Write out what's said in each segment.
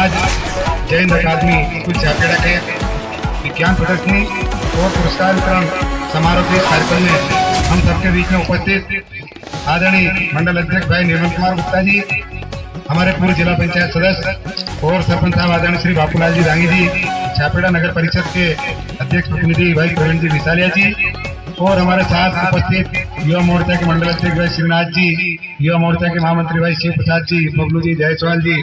आज जय हिंद अकादमी स्कूल छापेड़ा के विज्ञान प्रदर्शनी और पुरस्कार वितरण समारोह के कार्यक्रम में हम सबके बीच में उपस्थित आदरणीय मंडल अध्यक्ष भाई निर्मल कुमार गुप्ता जी, हमारे पूर्व जिला पंचायत सदस्य और सरपंच साहब आदरणीय श्री बापूलाल जी रांगी जी, छापेड़ा नगर परिषद के अध्यक्ष प्रतिनिधि भाई प्रवीण जी विशालिया जी और हमारे साथ उपस्थित युवा मोर्चा के मंडल अध्यक्ष भाई श्रीनाथ जी, युवा मोर्चा के महामंत्री भाई शिव प्रसाद जी, बबलू जी, जायसवाल जी,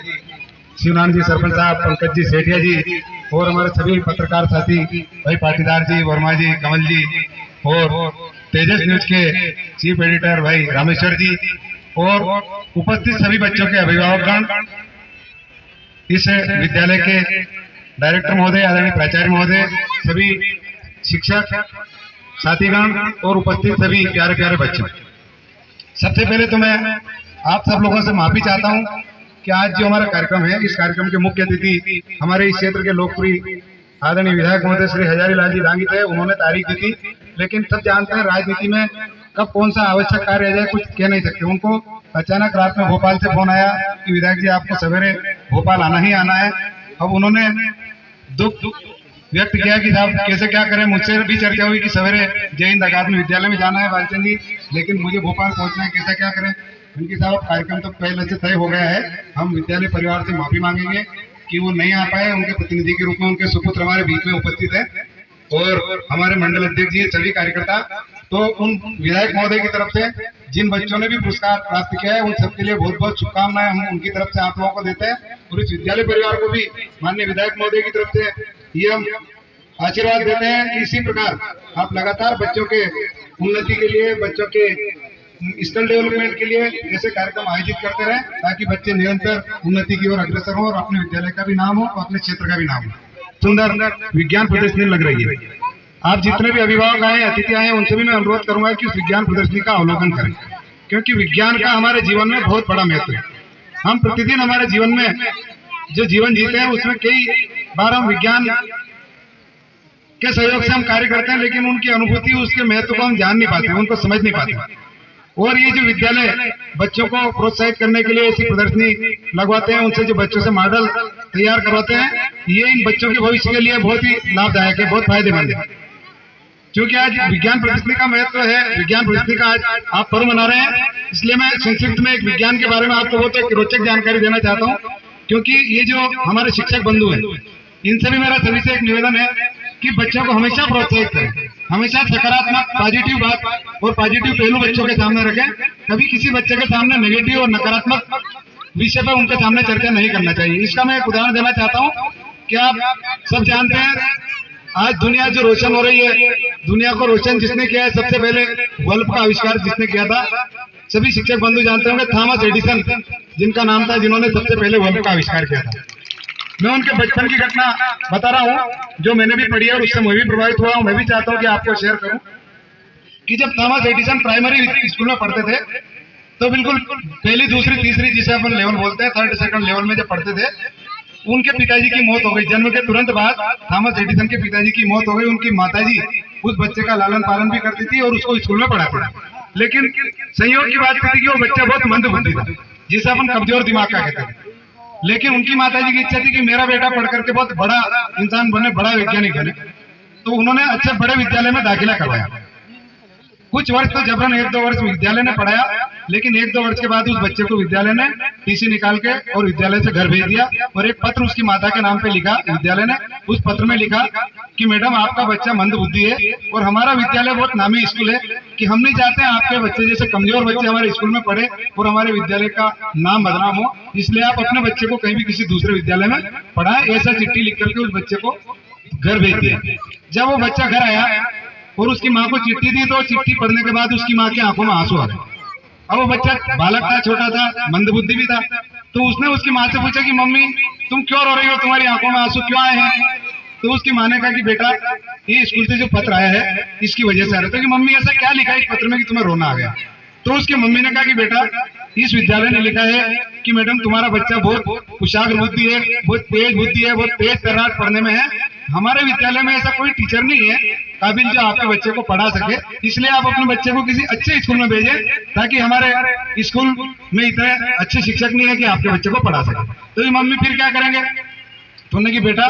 शिवनाथ जी, सरपंच साहब पंकज जी, सेठिया जी और हमारे सभी पत्रकार साथी भाई पाटीदार जी, वर्मा जी, कमल जी और तेजस न्यूज के चीफ एडिटर भाई रामेश्वर जी और उपस्थित सभी बच्चों के अभिभावकगण, इस विद्यालय के डायरेक्टर महोदय, आदरणीय प्राचार्य महोदय, सभी शिक्षक साथीगण और उपस्थित सभी प्यारे प्यारे बच्चों, सबसे पहले तो मैं आप सब लोगों से माफी चाहता हूं कि आज जो हमारा कार्यक्रम है, इस कार्यक्रम के मुख्य अतिथि हमारे इस क्षेत्र के लोकप्रिय आदरणीय विधायक महोदय श्री हजारी लाल जी रांगी थे। उन्होंने तारीख दी थी, लेकिन सब जानते हैं राजनीति में कब कौन सा आवश्यक कार्य आ जाए कुछ कह नहीं सकते। उनको अचानक रात में भोपाल से फोन आया कि विधायक जी आपको सवेरे भोपाल आना ही आना है। अब उन्होंने दुख व्यक्त किया कि साहब कैसे क्या करें। मुझसे भी चर्चा हुई कि सवेरे जय हिंद अकादमी विद्यालय में जाना है बालचंद जी, लेकिन मुझे भोपाल पहुंचना है, कैसा क्या करें। उनकी साहब कार्यक्रम तो पहले से तय हो गया है, हम विद्यालय परिवार से माफी मांगेंगे कि वो नहीं आ पाए। उनके प्रतिनिधि के रूप में उनके सुपुत्र हमारे बीच में उपस्थित है और हमारे मंडल अध्यक्ष जी, सभी कार्यकर्ता। तो उन विधायक महोदय की तरफ से जिन बच्चों ने भी पुरस्कार प्राप्त किया है, उन सबके लिए बहुत बहुत शुभकामनाएं हम उनकी तरफ से आप लोगों को देते हैं और इस विद्यालय परिवार को भी माननीय विधायक महोदय की तरफ से ये हम आशीर्वाद देते हैं कि इसी प्रकार आप लगातार बच्चों के उन्नति के लिए, बच्चों के स्किल डेवलपमेंट के लिए ऐसे कार्यक्रम आयोजित करते रहे, ताकि बच्चे निरंतर उन्नति की ओर अग्रसर हो और अपने विद्यालय का भी नाम हो और अपने क्षेत्र का भी नाम हो। सुंदर विज्ञान प्रदर्शनी लग रही है। आप जितने भी अभिभावक आए, अतिथि आए, उनसे भी मैं अनुरोध करूंगा कि उस विज्ञान प्रदर्शनी का अवलोकन करें, क्योंकि विज्ञान का हमारे जीवन में बहुत बड़ा महत्व है। हम प्रतिदिन हमारे जीवन में जो जीवन जीते हैं उसमें कई बार हम विज्ञान के सहयोग से हम कार्य करते हैं, लेकिन उनकी अनुभूति, उसके महत्व को हम जान नहीं पाते, उनको समझ नहीं पाते। और ये जो विद्यालय बच्चों को प्रोत्साहित करने के लिए ऐसी प्रदर्शनी लगवाते हैं, उनसे जो बच्चों से मॉडल तैयार करवाते हैं, ये इन बच्चों के भविष्य के लिए बहुत ही लाभदायक है, बहुत फायदेमंद है। क्योंकि आज विज्ञान प्रदर्शनी का महत्व है, विज्ञान प्रदर्शनी का आज आप पर्व मना रहे हैं, इसलिए मैं संक्षिप्त में एक विज्ञान के बारे में आपको बहुत एक रोचक जानकारी देना चाहता हूँ। क्योंकि ये जो हमारे शिक्षक बंधु हैं, इनसे भी मेरा सभी से एक निवेदन है कि बच्चों को हमेशा प्रोत्साहित करें, हमेशा सकारात्मक पॉजिटिव बात और पॉजिटिव पहलू बच्चों के सामने रखें। कभी किसी बच्चे के सामने नेगेटिव और नकारात्मक विषय पर उनके सामने चर्चा नहीं करना चाहिए। इसका मैं एक उदाहरण देना चाहता हूँ कि आप सब जानते हैं आज दुनिया जो रोशन हो रही है, दुनिया को रोशन जिसने किया है, सबसे पहले बल्ब का आविष्कार जिसने किया था, सभी शिक्षक बंधु जानते होंगे, थॉमस एडिसन जिनका नाम था, जिन्होंने सबसे पहले बल्ब का आविष्कार किया था। मैं उनके बचपन की घटना बता रहा हूँ जो मैंने भी पढ़ी है और उससे मैं भी प्रभावित हुआ हूँ। मैं भी चाहता हूँ कि आपको शेयर करूँ कि जब थॉमस एडिसन प्राइमरी स्कूल में पढ़ते थे, तो बिल्कुल पहली, दूसरी, तीसरी, जिसे अपन लेवल बोलते हैं, थर्ड सेकंड लेवल में जब पढ़ते थे, उनके पिताजी की मौत हो गई। जन्म के तुरंत बाद थॉमस एडिसन के पिताजी की मौत हो गई। उनकी माताजी उस बच्चे का लालन पालन भी करती थी और उसको स्कूल में पढ़ाती थी। लेकिन संयोग की बात थी कि वो बच्चा बहुत मंदबुद्धि था, जिसे अपन कमजोर दिमाग का कहते थे। लेकिन उनकी माताजी की इच्छा थी कि मेरा बेटा पढ़ करके बहुत बड़ा इंसान बने, बड़ा वैज्ञानिक बने। तो उन्होंने अच्छे बड़े विद्यालय में दाखिला करवाया। कुछ वर्ष तो जबरन 1-2 वर्ष विद्यालय ने पढ़ाया, लेकिन 1-2 वर्ष के बाद उस बच्चे को विद्यालय ने टीसी निकाल के और विद्यालय से घर भेज दिया और एक पत्र उसकी माता के नाम पे लिखा विद्यालय ने। उस पत्र में लिखा कि मैडम, आपका बच्चा मंदबुद्धि है और हमारा विद्यालय बहुत नामी स्कूल है कि हम नहीं चाहते आपके बच्चे जैसे कमजोर बच्चे हमारे स्कूल में पढ़े और हमारे विद्यालय का नाम बदनाम हो, इसलिए आप अपने बच्चे को कहीं भी किसी दूसरे विद्यालय में पढ़ाएं। ऐसा चिट्ठी लिख करके उस बच्चे को घर भेज दिया। जब वो बच्चा घर आया और उसकी माँ को चिट्ठी दी, तो चिट्ठी पढ़ने के बाद उसकी माँ की आंखों में आंसू आ गए। अब वो बच्चा बालक था, छोटा था, मंदबुद्धि भी था। तो उसने उसकी माँ से पूछा कि मम्मी तुम क्यों रो रही हो, तुम्हारी आंखों में आंसू क्यों आए हैं? तो उसकी माँ ने कहा कि बेटा, ये स्कूल से जो पत्र आया है इसकी वजह से आ रहा है। तो कि मम्मी ऐसा क्या लिखा है इस पत्र में कि तुम्हें रोना आ गया? तो उसकी मम्मी ने कहा कि बेटा, इस विद्यालय ने लिखा है कि मैडम तुम्हारा बच्चा बहुत कुशाग्र बुद्धि है, बहुत तेज बुद्धि है, बहुत तेज तर्रार पढ़ने में है। हमारे विद्यालय में ऐसा कोई टीचर नहीं है काबिल जो आपके बच्चे को पढ़ा सके, इसलिए आप अपने बच्चे को किसी अच्छे स्कूल में भेजें, ताकि हमारे स्कूल में इतने अच्छे शिक्षक नहीं है कि आपके बच्चे को पढ़ा सके। तो ये मम्मी फिर क्या करेंगे, तो उन्होंने कि बेटा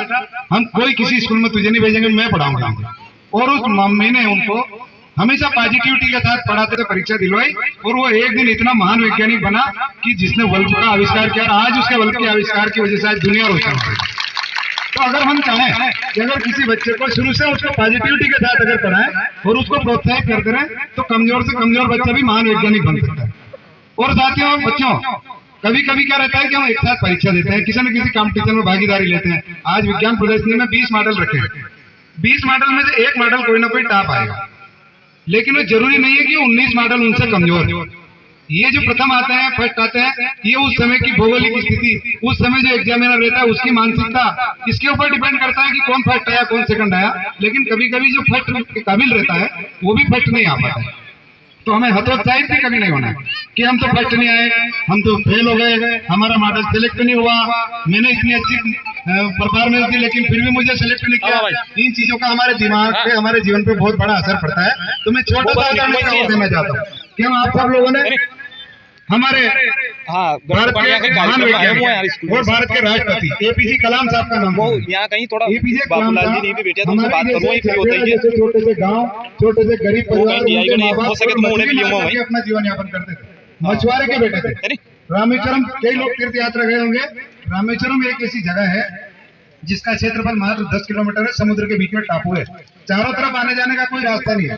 हम कोई किसी स्कूल में तुझे नहीं भेजेंगे, मैं पढ़ाऊंगा। और उस मम्मी ने उनको हमेशा पॉजिटिविटी के साथ पढ़ाते थे, परीक्षा दिलवाई, और वो एक दिन इतना महान वैज्ञानिक बना कि जिसने बल्ब का आविष्कार किया, आज उसके बल्ब के आविष्कार की वजह से आज दुनिया रोशन हो गई। तो अगर हम चाहें कि अगर किसी बच्चे को शुरू से उसको पॉजिटिविटी के साथ अगर पढ़ाएं और उसको प्रोत्साहित करते रहें तो कमजोर से कमजोर बच्चा भी महान वैज्ञानिक बन सकता है। और साथियों, बच्चों, कभी कभी क्या रहता है कि हम एक साथ परीक्षा देते हैं, किसी न किसी कंपटीशन में भागीदारी लेते हैं। आज विज्ञान प्रदर्शनी में 20 मॉडल रखे हैं, 20 मॉडल में से एक मॉडल कोई ना कोई टॉप आएगा, लेकिन वो जरूरी नहीं है कि 19 मॉडल उनसे कमजोर है। ये जो प्रथम आते हैं, फर्स्ट आते हैं, ये उस समय की भौगोलिक स्थिति, उस समय जो एग्जामिनर रहता है उसकी मानसिकता, इसके ऊपर डिपेंड करता है कि कौन फर्स्ट आया कौन सेकंड आया। लेकिन कभी कभी जो फर्स्ट के काबिल रहता है वो भी फर्स्ट नहीं आ पाता है। तो हमें हतोत्साहित भी कभी नहीं होना है कि हम तो फर्स्ट नहीं आए, हम तो फेल हो गए, हमारा मॉडल सिलेक्ट नहीं हुआ, मैंने इतनी अच्छी परफॉर्मेंस दी लेकिन फिर भी मुझे सिलेक्ट नहीं किया। इन चीजों का हमारे दिमाग पे, हमारे जीवन पे बहुत बड़ा असर पड़ता है। तो मैं छोटा सा उदाहरण देना चाहता हूँ कि हम आप सब लोगों ने हमारे भारत के महान वैज्ञानिक और भारत के राष्ट्रपति एपीजे कलाम साहब का नाम यहाँ कहीं थोड़ा एपीजे कलाम साहब बात करूँ छोटे से गाँव, छोटे से गरीब परिवार अपना जीवन यापन करते थे, मछुआरे के बेटे थे। रामेश्वरम, कई लोग तीर्थ यात्रा गए होंगे। रामेश्वरम एक ऐसी जगह है जिसका क्षेत्रफल मात्र 10 किलोमीटर है, समुद्र के बीच में टापू है, चारों तरफ आने जाने का कोई रास्ता नहीं है।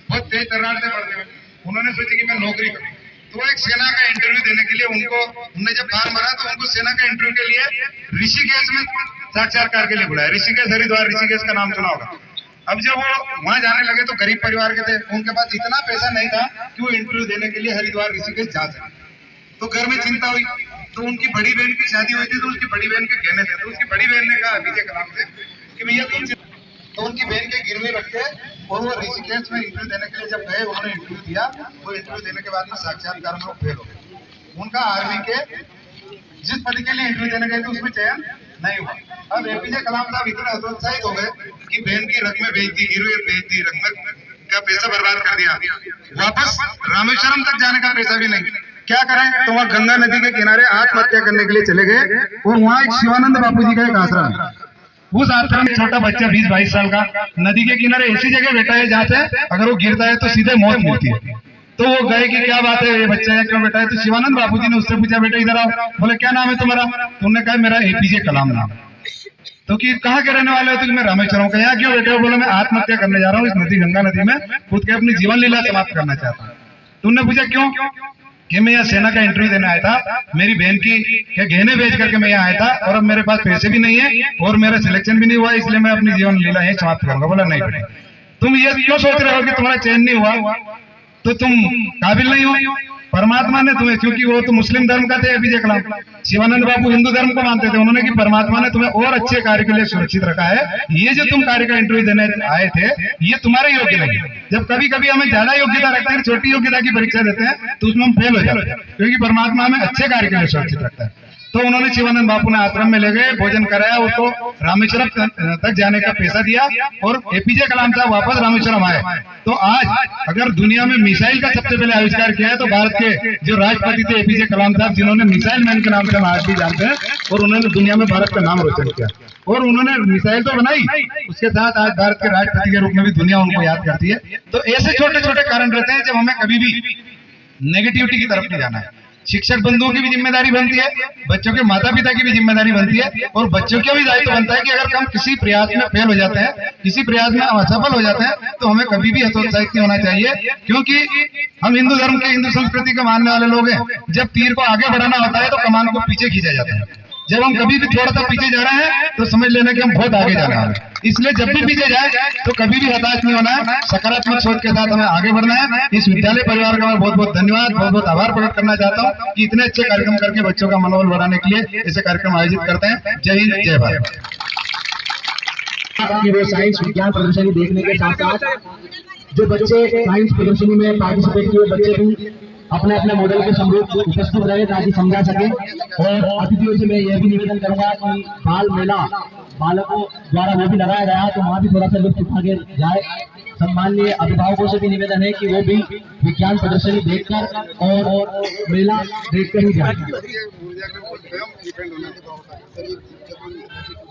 बहुत तेज तर्रार से पढ़ते हुए उन्होंने सोचा कि मैं नौकरी करूं, तो एक सेना का इंटरव्यू देने के लिए उन्होंने जब फॉर्म भरा तो उनको सेना का इंटरव्यू के लिए ऋषिकेश में साक्षात्कार के लिए बुलाया। ऋषिकेश, हरिद्वार, ऋषिकेश का नाम सुना होगा। अब जब वो वहां जाने लगे तो गरीब परिवार के थे, उनके पास इतना पैसा नहीं था कि वो इंटरव्यू देने के लिए हरिद्वार ऋषिकेश जा सके। तो घर में चिंता हुई, तो उनकी बड़ी बहन की शादी हुई थी, तो उसकी बड़ी बहन के गहने थे, तो उसकी बड़ी बहन ने कहा एपीजे कलाम से कि भैया तुम, तो उनकी बहन के गिरवी रख के और वो ऋषिकेश में इंटरव्यू देने के लिए जब गए, उन्होंने इंटरव्यू दिया। वो इंटरव्यू देने के बाद में साक्षात्कार में वो फेल हो गए। उनका आर्मी के जिस पद के लिए इंटरव्यू देने गए थे उसमें चयन नहीं हुआ। अब एपीजे कलाम साहब इतने हतोत्साहित हो गए कि बहन की रकमें बेच दी, गिरवी बेच दी, रकमें का पैसा बर्बाद कर दिया, वापस रामेश्वरम तक जाने का पैसा भी नहीं। क्या करें, तो वहाँ गंगा नदी के किनारे आत्महत्या करने के लिए चले गए। और वहाँ एक शिवानंद बापू जी का एक आश्रम है, उस आश्रम में छोटा बच्चा 20-22 साल का नदी के किनारे ऐसी जगह बैठा है जहाँ से अगर वो गिरता है तो सीधे मौत मिलती है। तो वो गए कि क्या बात है, ये बच्चा है क्यों बैठा है? तो शिवानंद बापू जी ने उससे पूछा, बेटा इधर आओ। बोले क्या नाम है तुम्हारा? तो उन्होंने कहा मेरा एपीजे कलाम नाम। तो कि कहाँ के रहने वाले हो? तो मैं रामेश्वरम का। यहाँ क्यों बैठे हो? बोले मैं आत्महत्या करने जा रहा हूँ, इस नदी, गंगा नदी में खुद के अपनी जीवन लीला समाप्त करना चाहता हूँ। तो उन्होंने पूछा क्यों? कि मैं यहाँ सेना का इंटरव्यू देने आया था, मेरी बहन की गहने बेच करके मैं यहाँ आया था और अब मेरे पास पैसे भी नहीं है और मेरा सिलेक्शन भी नहीं हुआ, इसलिए मैं अपनी जीवन लीला यही समाप्त करूंगा। बोला नहीं बेटे, तुम ये क्यों सोच रहे हो कि तुम्हारा चयन नहीं हुआ तो तुम काबिल नहीं हो? परमात्मा ने तुम्हें, क्योंकि वो तो मुस्लिम धर्म का थे एपीजे कलाम, शिवानंद बापू हिंदू धर्म को मानते थे, उन्होंने कि परमात्मा ने तुम्हें और अच्छे कार्य के लिए सुरक्षित रखा है, ये जो तुम कार्य का इंटरव्यू देने आए थे ये तुम्हारे योग्य नहीं। जब कभी कभी हमें ज्यादा योग्यता रखते हैं, छोटी योग्यता की परीक्षा देते हैं तो उसमें हम फेल हो जाते हैं, क्योंकि परमात्मा हमें अच्छे कार्य के लिए सुरक्षित रखता है। तो उन्होंने शिवानंद बापू ने आश्रम में ले गए, भोजन कराया, उसको रामेश्वरम तक जाने का पैसा दिया और एपीजे कलाम साहब वापस रामेश्वरम आए। तो आज अगर दुनिया में मिसाइल का सबसे पहले आविष्कार किया है तो भारत के जो राष्ट्रपति थे एपीजे कलाम साहब, जिन्होंने मिसाइल मैन के नाम से हम आज भी जानते हैं, और उन्होंने दुनिया में भारत का नाम रोशन किया। और उन्होंने मिसाइल तो बनाई, उसके साथ आज भारत के राष्ट्रपति के रूप में भी दुनिया उनको याद करती है। तो ऐसे छोटे छोटे कारण रहते हैं जब हमें कभी भी नेगेटिविटी की तरफ नहीं जाना है। शिक्षक बंधुओं की भी जिम्मेदारी बनती है, बच्चों के माता पिता की भी जिम्मेदारी बनती है, और बच्चों का भी दायित्व बनता है कि अगर हम किसी प्रयास में फेल हो जाते हैं, किसी प्रयास में असफल हो जाते हैं, तो हमें कभी भी हतोत्साहित नहीं होना चाहिए, क्योंकि हम हिंदू धर्म के, हिंदू संस्कृति के मानने वाले लोग हैं। जब तीर को आगे बढ़ाना होता है तो कमान को पीछे खींचा जाता है। जब हम कभी भी थोड़ा सा पीछे जा रहे हैं तो समझ लेना कि हम बहुत आगे जा रहे हैं। इसलिए जब भी पीछे जाए तो कभी भी हताश नहीं होना है, सकारात्मक सोच के साथ हमें आगे बढ़ना है। इस विद्यालय परिवार का मैं बहुत बहुत धन्यवाद, बहुत बहुत आभार प्रकट करना चाहता हूँ कि इतने अच्छे कार्यक्रम करके बच्चों का मनोबल बढ़ाने के लिए ऐसे कार्यक्रम आयोजित करते हैं। जय हिंद, जय भारत। वो साइंस विज्ञान प्रदर्शनी देखने के साथ साथ जो बच्चे साइंस प्रदर्शनी में पार्टिसिपेट किए, बच्चे भी अपने अपने मॉडल के समरूप उपस्थित रहे ताकि समझा सके। और अतिथियों से मैं यह भी निवेदन करूंगा कि बाल मेला बालकों द्वारा वो भी लगाया गया, तो वहाँ भी थोड़ा सा लुत्फ उठा के जाए। सम्माननीय अभिभावकों से भी निवेदन है कि वो भी विज्ञान प्रदर्शनी देखकर और मेला देखकर ही जाए।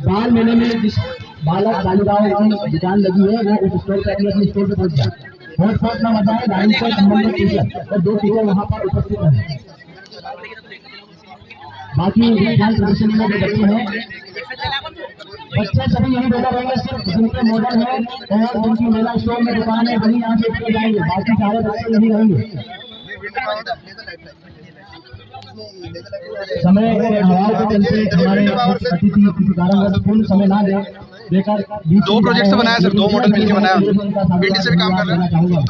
बाल मेले में जिस बालक बालिकाओं की दुकान लगी है वो उस स्टोर पे अपने अपने स्टोर पे पहुंच जाए। बहुत ना मजा है, लाइन से संबंधित टीचर और 2 टीचर वहाँ पर उपस्थित हैं। बाकी विज्ञान प्रदर्शनी में जो बच्चे हैं, बच्चे सभी यही बोला रहेंगे, सिर्फ जिनके मॉडल है और जिनकी मेला स्टोर में दुकान है वही यहाँ से जाएंगे, बाकी सारे बच्चे यही रहेंगे। समय हवाओं के चलते हमारे अतिथि किसी कारणवश पूर्ण समय ना देकर 2 प्रोजेक्ट से बनाया सर, 2 मॉडल मिलके बनाया, पेंटिंग से भी काम कर रहे हैं।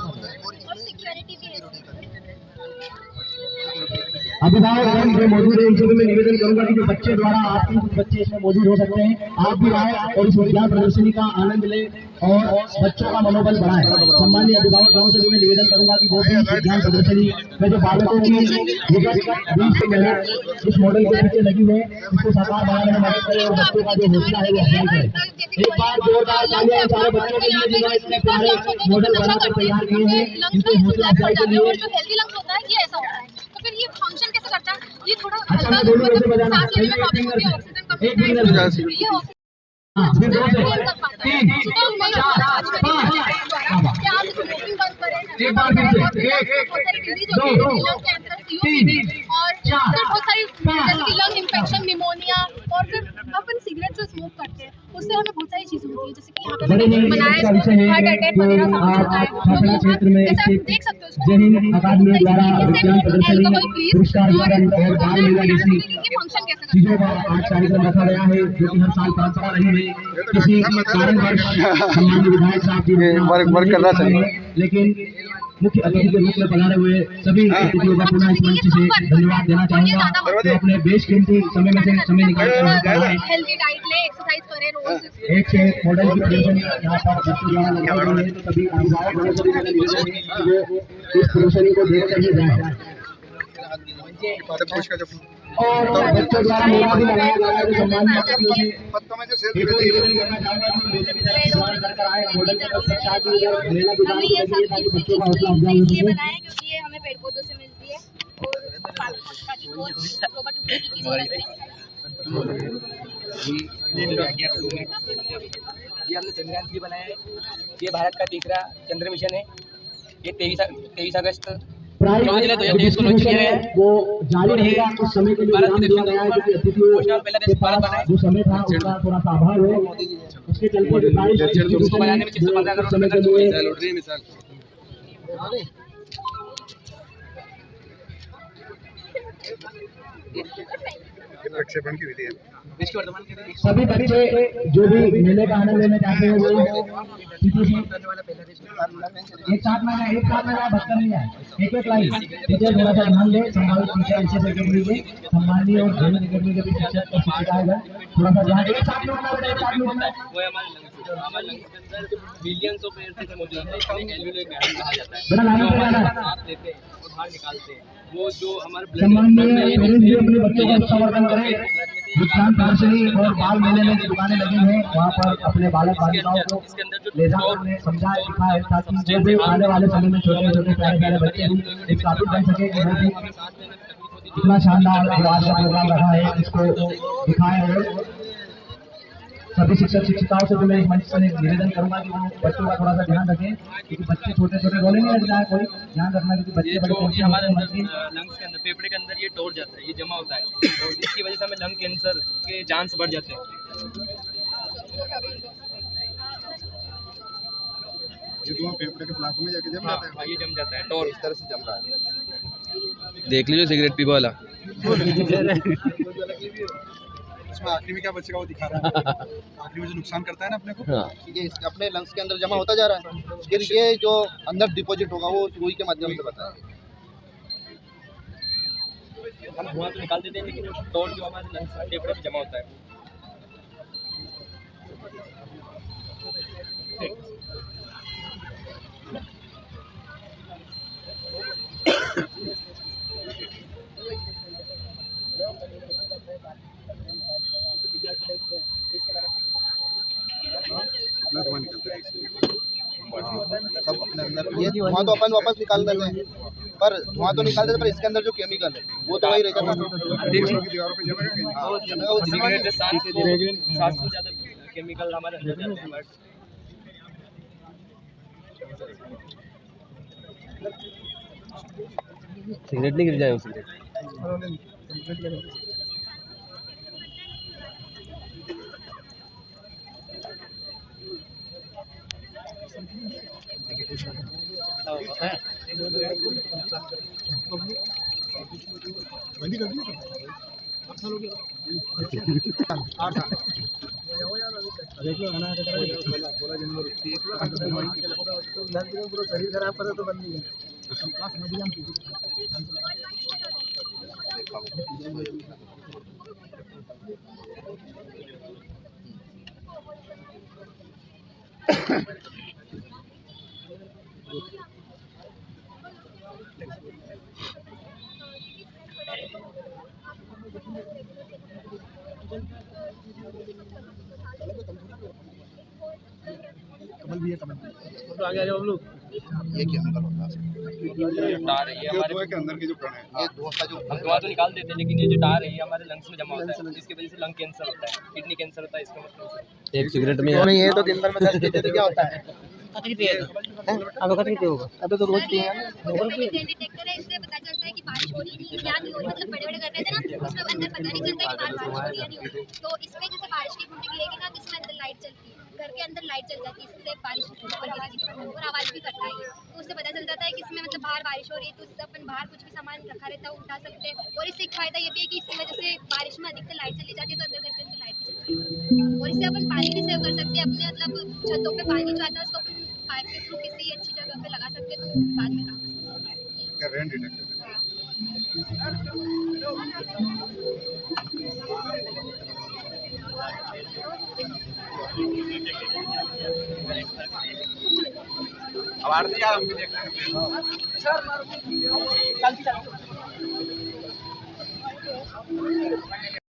अभिभावक जो मौजूद है उनसे भी मैं निवेदन करूंगा कि जो बच्चे द्वारा आपके कुछ बच्चे इसमें मौजूद हो सकते हैं, आप भी आए और इस विज्ञान प्रदर्शनी का आनंद लें और बच्चों का मनोबल बढ़ाएं। सम्मानीय अभिभावकों से भी मैं निवेदन करूंगा कि वो भी विज्ञान प्रदर्शनी में जो बालकों की इस मॉडल के पीछे लगी है इसको साकार बनाने में मदद करें और बच्चों का जो हौसला है वो अफजाई करें। एक बार जोरदार तालियां सारे बच्चों के लिए जिन्होंने इतने प्यारे मॉडल बनाकर तैयार किए हैं, इनके हौसला अफजाई के लिए। फिर ये फंक्शन कैसे करता है, ये थोड़ा अच्छा, हल्का दोनों कैसे बजाना? सांस लेने में प्रॉब्लम होती है, ऑक्सीजन कम एक मिनट होता है, ये हाँ, फिर 2 से 3 तो नहीं होता आज के दिन में। क्या आप स्मोकिंग बंद करें, एक बार फिर से 1 बहुत सारी डिजीज होती है, लंग कैंसर, सीओपीडी और फिर बहुत सारी जैसे कि लंग इन्फेक्शन, निमोनिया, और फिर अपन सिगरेट जो स्मोक करते हैं उससे हमें बहुत सारी चीजें होती है, जैसे कि यहाँ पे बनाया हार्ट अटैक वगैरह सब होता है। छपरा क्षेत्र में जैसे आप देख सकते हो जय हिंद अकादमी द्वारा विज्ञान प्रदर्शनी पुरस्कार वितरण और बाल मेला जैसी फंक्शन कैसे चीजों का आज कार्यक्रम रखा गया है, जो कि हर साल परंपरा रही है। किसी कारणवश सम्मानित विधायक साहब जी वर्क कर रहा चाहिए, लेकिन मुख्य अतिथि के रूप में पधारे हुए सभी अतिथियों का पुनः इस मंच से धन्यवाद देना चाहूंगा, जो अपने बेशकीमती समय में से समय निकालकर हेल्दी डाइट ले, एक्सरसाइज करे रोज। एक से मॉडल की प्रदर्शनी यहाँ पर बच्चों द्वारा लगाई गई है, तो सभी अभिभावकों से भी मेरा निवेदन है कि वो इस प्रदर्शनी को देखकर ही जाएं। और बच्चों द्वारा मेला भी लगाया गया है, जो सम्मानित अतिथियों से निवेदन करना चाहूंगा कि मेले में सवाल करकर आए मॉडल का प्रचार भी और मेला भी हमें ये सब ताकि बच्चों का हौसला अफजाई हो इसलिए सके। बनाया क्योंकि ये हमें पेड़ पौधों से मिलती है और ताकि वो रोबोट की जरूरत ये हमने चंद्रयान 3 बनाया है। ये भारत का तीसरा चंद्र मिशन है। ये 23 अगस्त वो जारी रहेगा, कुछ समय के लिए विराम दिया गया है क्योंकि अतिथियों के पास जो समय था उसका थोड़ा सा अभाव है, उसके चलते जो प्राइस बनाने में 15 करोड़ समय के लिए प्रक्षेपण की विधि है। सभी बच्चे जो भी मेले का आनंद लेना चाहते हैं वो एक साथ में बच्चा नहीं है, एक लाइन टीचर थोड़ा सा ध्यान दे, संभावित टीचर अच्छे से कर लीजिए, सम्मानीय और जैन अकेडमी के भी शिक्षक और शिक्षिकाएं थोड़ा सा ध्यान एक साथ में उठना, एक साथ में उठना। बिलियंस ऑफ एयर मौजूद है, बड़ा लाइन पे जाना है। आप देते हैं और बाहर निकालते हैं, वो जो हमारे सम्मानीय पेरेंट्स भी अपने बच्चों का संवर्धन करें। विज्ञान प्रदर्शनी और बाल मेले में जो दुकानें लगी हैं वहाँ पर अपने बालक बालिकाओं को ले जाकर उन्हें समझाए दिखाए, ताकि जो भी आने वाले समय में छोटे छोटे प्यारे प्यारे बच्चे भी एक काबिल बन सके कि वो भी इतना शानदार जो आज का प्रोग्राम रहा है इसको दिखाएं। और सभी शिक्षक शिक्षिकाओं से भी मैं इस मंच से निवेदन करूंगा कि वो बच्चों का थोड़ा सा ध्यान रखें, क्योंकि बच्चे छोटे छोटे रोने नहीं लग जाए, कोई ध्यान रखना, क्योंकि बच्चे बड़े टेंशन हमारे होते हैं। लंग्स के अंदर, फेफड़े के अंदर ये टूट जाता है, ये जमा होता है और जिसकी वजह से हमें लंग कैंसर के चांस बढ़ जाते हैं। ये तो फेफड़े के प्लाज्मा में जाके जम जाता है। हाँ, ये जम जाता है, टोर इस तरह से जम रहा है। देख लीजिए सिगरेट पीने वाला। इसमें आखिरी में क्या बचेगा वो दिखा रहा है, आखिरी में जो नुकसान करता है ना अपने को, ये अपने लंग्स के अंदर जमा होता जा रहा है, फिर ये जो अंदर डिपॉजिट होगा वो रुई के माध्यम से बताया। हम धुआं तो निकाल देते हैं, लेकिन टोर जो हमारे लंग्स में फेफड़े में जमा होता है। अपना धुआं निकलता है इसलिए। सब अपने अंदर ये धुआं तो अपन वापस निकाल देते हैं, पर धुआं तो निकाल देते, पर इसके अंदर जो केमिकल है वो तो वही रह जाता है। हाँ, वो सिगरेट से 700 से ज़्यादा केमिकल हमारे अंदर जाते हैं। सिगरेट नहीं गिर जाए सिगरेट। ये केमिकल होता है, टार है ये हमारे के अंदर की जो कण है ये धुआं का जो हम धुआं तो निकाल देते हैं, लेकिन ये जो टार है ये हमारे लंग्स में जमा होता है, जिसकी वजह से लंग कैंसर होता है, किडनी कैंसर होता है। इसका मतलब एक सिगरेट में नहीं है तो दिन भर में 10 पीते तो क्या होता है? अबे तो रोज पिए डिटेक्टर है, इससे पता चलता है कि बारिश हो रही है या नहीं हो रही। मतलब बड़े-बड़े कर रहे थे ना, उसमें अंदर पता नहीं चलता कि बारिश हो रही है या नहीं हो रही। तो इसमें जैसे बारिश की बूंदें गिरेगी ना, तो इसमें अंदर लाइट चलती है, घर के अंदर लाइट चल जाती है, इससे बारिश ऊपर गिरेगी और आवाज़ भी करता है। तो उससे पता चल जाता है कि इसमें मतलब बाहर बारिश हो रही है, तो उससे अपन बाहर कुछ भी सामान रखा रहता है उठा सकते हैं। और इससे एक फायदा ये भी है कि इसकी वजह से बारिश में अधिकतर लाइट चली जाती है, तो अंदर घर के अंदर लाइट भी चलती है। और इससे अपन पानी भी सेव कर सकते हैं। अपने मतलब छतों पे पानी जो आता है उसको अपन पाइप के थ्रू किसी अच्छी जगह पे लगा सकते हैं, तो बाद में काम क्या रेन डिटेक्टर सर